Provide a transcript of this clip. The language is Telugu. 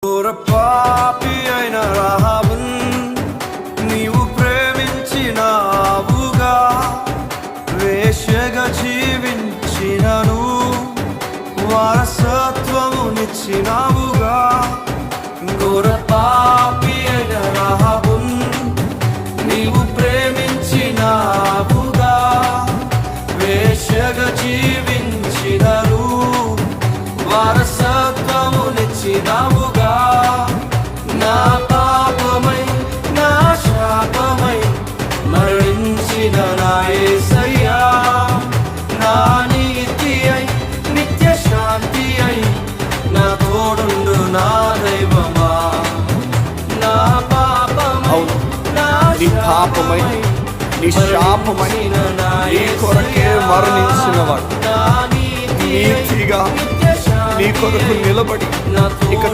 పాపి అయిన రాహాబున్ నీవు ప్రేమించినావుగా, వేశ్యగా జీవించినను వారసత్వమునిచ్చినావుగా. ఘోర పాపి అయిన రాహాబున్ నీవు ప్రేమించినావుగా, వేశ్యగా జీవించినను వారసత్వమునిచ్చినావుగా. నా పాపమై నా శాపమై మరణించిన నా యేసయ్యా, నా నీతి అయి నిత్య శాంతి అయి నా తోడుండు నా దైవమా. నా పాపమై నా పాపమై నీ శాపమై నీ కొరకే మరణించినవాడు నీతిగా నీ కొరకు నిలబడి ఇక